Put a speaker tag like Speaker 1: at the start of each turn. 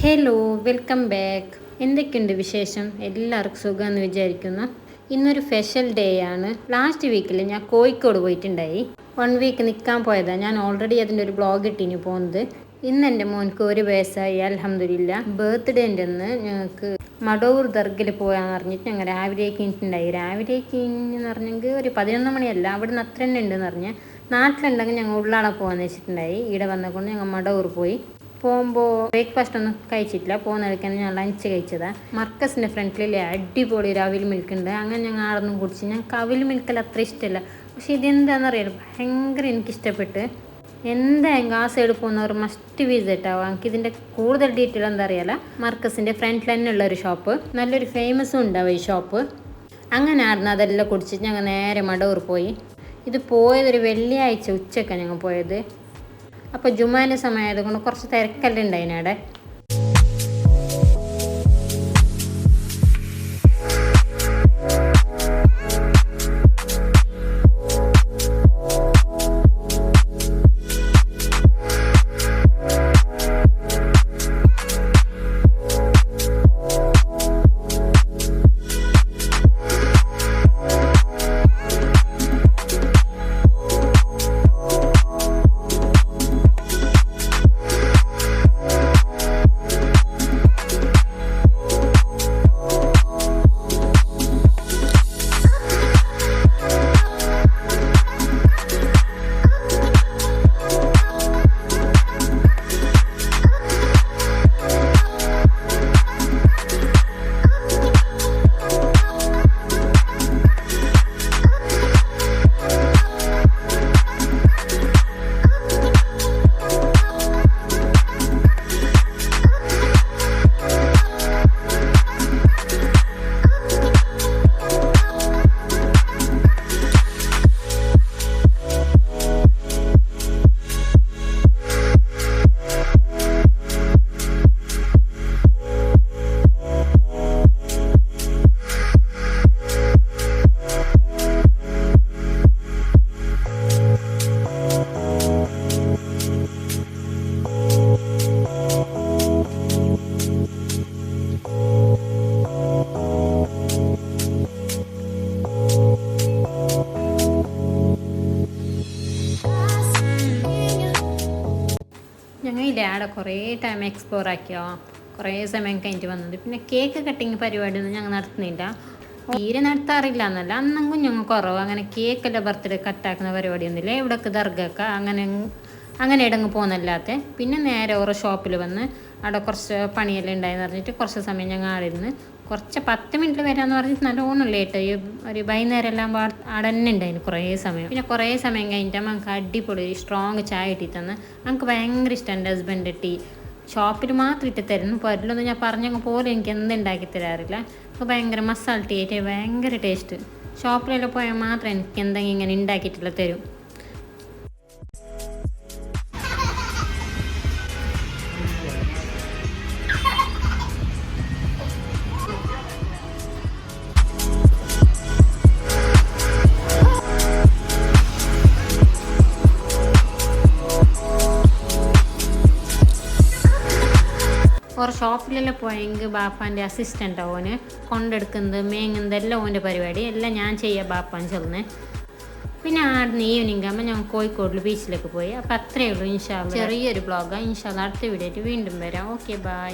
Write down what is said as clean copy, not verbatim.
Speaker 1: Hello, welcome back. എന്തൊക്കെയുണ്ട് വിശേഷം? എല്ലാവർക്കും സുഖമെന്ന് വിചാരിക്കുന്നു. ഇന്നൊരു സ്പെഷ്യൽ ഡേ ആണ്. ലാസ്റ്റ് വീക്കിൽ ഞാൻ കോഴിക്കോട് പോയിട്ടുണ്ടായി. 1 വീക്ക് നിൽക്കാൻ പോയതാണ്. ഞാൻ ഓൾറെഡി അതിൻ്റെ ഒരു ബ്ലോഗ് ഇട്ടിന് പോകുന്നത്. ഇന്ന് എൻ്റെ മോൻക്ക് 1 വയസ്സായി, അൽഹംദുലില്ലാ. ബർത്ത്ഡേൻ്റെ അന്ന് ഞങ്ങൾക്ക് മടവൂർ ദർഗയിൽ പോകാമെന്ന് പറഞ്ഞിട്ട് ഞങ്ങൾ രാവിലേക്ക് ഇട്ടുണ്ടായി. രാവിലേക്ക് എന്ന് പറഞ്ഞെങ്കിൽ ഒരു 11 മണിയല്ല, അവിടെ നിന്ന് അത്ര തന്നെ ഉണ്ടെന്ന് പറഞ്ഞാൽ. നാട്ടിലുണ്ടെങ്കിൽ ഞങ്ങൾ ഉള്ളാളെ പോകാമെന്ന് വെച്ചിട്ടുണ്ടായി. ഇവിടെ വന്നപ്പോൾ ഞങ്ങൾ മടവൂർ പോയി. പോകുമ്പോൾ ബ്രേക്ക്ഫാസ്റ്റ് ഒന്നും കഴിച്ചിട്ടില്ല. പോകുന്ന വഴിക്കാണ് ഞാൻ ലഞ്ച് കഴിച്ചതാണ്. മർക്കസിൻ്റെ ഫ്രണ്ടിലെ അടിപൊളി ഒരു അവിൽ മിൽക്ക് ഉണ്ട്. അങ്ങനെ ഞങ്ങൾ ആടെ നിന്നും കുടിച്ച്. ഞങ്ങൾക്ക് അവിൽ മിൽക്കെല്ലാം അത്ര ഇഷ്ടമല്ല, പക്ഷേ ഇതെന്താണെന്നറിയാലോ, ഭയങ്കര എനിക്കിഷ്ടപ്പെട്ട്. എന്തായാലും ആ സൈഡ് പോകുന്നവർ മസ്റ്റ് വിസിറ്റ് ആവും. എനിക്ക് ഇതിൻ്റെ കൂടുതൽ ഡീറ്റെയിൽ എന്താ അറിയാലോ. മർക്കസിൻ്റെ ഫ്രണ്ടിൽ തന്നെ ഉള്ളൊരു ഷോപ്പ്, നല്ലൊരു ഫേമസും ഉണ്ടാവും ഈ ഷോപ്പ്. അങ്ങനെ ആടുന്ന അതെല്ലാം കുടിച്ചിട്ട് ഞങ്ങൾ നേരെ മടവൂർ പോയി. ഇത് പോയതൊരു വെള്ളിയാഴ്ച ഉച്ചക്കാണ് ഞങ്ങൾ പോയത്. അപ്പോൾ ജുമാൻ്റെ സമയമായത് കൊണ്ട് കുറച്ച് തിരക്കെല്ലാം ഉണ്ടായിനവിടെ. ഞങ്ങളില്ലേ ആടെ കുറേ ടൈം എക്സ്പ്ലോർ ആക്കിയോ, കുറേ സമയം കഴിഞ്ഞിട്ട് വന്നത്. പിന്നെ കേക്ക് കട്ടിങ് പരിപാടിയൊന്നും ഞങ്ങൾ നടത്തുന്നില്ല, തീരെ നടത്താറില്ല എന്നല്ല, അന്നെങ്കിലും ഞങ്ങൾ കുറവ്. അങ്ങനെ കേക്കെല്ലാം ബർത്ത്ഡേ കട്ടാക്കുന്ന പരിപാടിയൊന്നുമില്ല. ഇവിടെയൊക്കെ ദർഗക്ക അങ്ങനെ ഇടങ്ങ് പോകുന്നല്ലാത്ത. പിന്നെ നേരെ ഓരോ ഷോപ്പിൽ വന്ന് അവിടെ കുറച്ച് പണിയെല്ലാം ഉണ്ടായെന്ന് പറഞ്ഞിട്ട് കുറച്ച് സമയം ഞങ്ങൾ ആടെ ഇരുന്ന് കുറച്ച് 10 മിനിറ്റ് വരാമെന്ന് പറഞ്ഞിട്ട് നല്ലോണം ലേറ്റായി. ഒരു വൈകുന്നേരം എല്ലാം അവിടെ തന്നെ ഉണ്ടായിരുന്നു കുറേ സമയം. പിന്നെ കുറേ സമയം കഴിഞ്ഞിട്ട് നമുക്ക് അടിപൊളി ഒരു സ്ട്രോങ് ചായ ഇട്ടി തന്ന്. നമുക്ക് ഭയങ്കര ഇഷ്ടം. എൻ്റെ ഹസ്ബൻഡ് ടീ ഷോപ്പിൽ മാത്രം ഇട്ട് തരുന്നു, പൊരലൊന്നും ഞാൻ പറഞ്ഞങ്ങ് പോലും എനിക്ക് എന്തുണ്ടാക്കി തരാറില്ല. അപ്പോൾ ഭയങ്കര മസാല ടീ ആയിട്ട് ഭയങ്കര ടേസ്റ്റ്. ഷോപ്പിലെല്ലാം പോയാൽ മാത്രം എനിക്ക് എന്തെങ്കിലും ഇങ്ങനെ ഉണ്ടാക്കിയിട്ടില്ല തരും. ഒരു ഷോപ്പിലെല്ലാം പോയെങ്കിൽ ബാപ്പാൻ്റെ അസിസ്റ്റൻ്റ് ഓന് കൊണ്ടെടുക്കുന്നത് മേങ്ങുന്നത് എല്ലാം ഓൻ്റെ പരിപാടി എല്ലാം ഞാൻ ചെയ്യാം ബാപ്പാന്ന് ചെന്ന്. പിന്നെ ആടുന്ന് ഈവനിങ് ആകുമ്പോൾ ഞാൻ കോഴിക്കോട് ബീച്ചിലേക്ക് പോയി. അപ്പോൾ അത്രയേ ഉള്ളൂ. ഇൻഷാ അല്ലാഹ് ചെറിയൊരു ബ്ലോഗാണ്. ഇൻഷാ അല്ലാഹ് അടുത്ത വീഡിയോ ആയിട്ട് വീണ്ടും വരാം. Okay, by.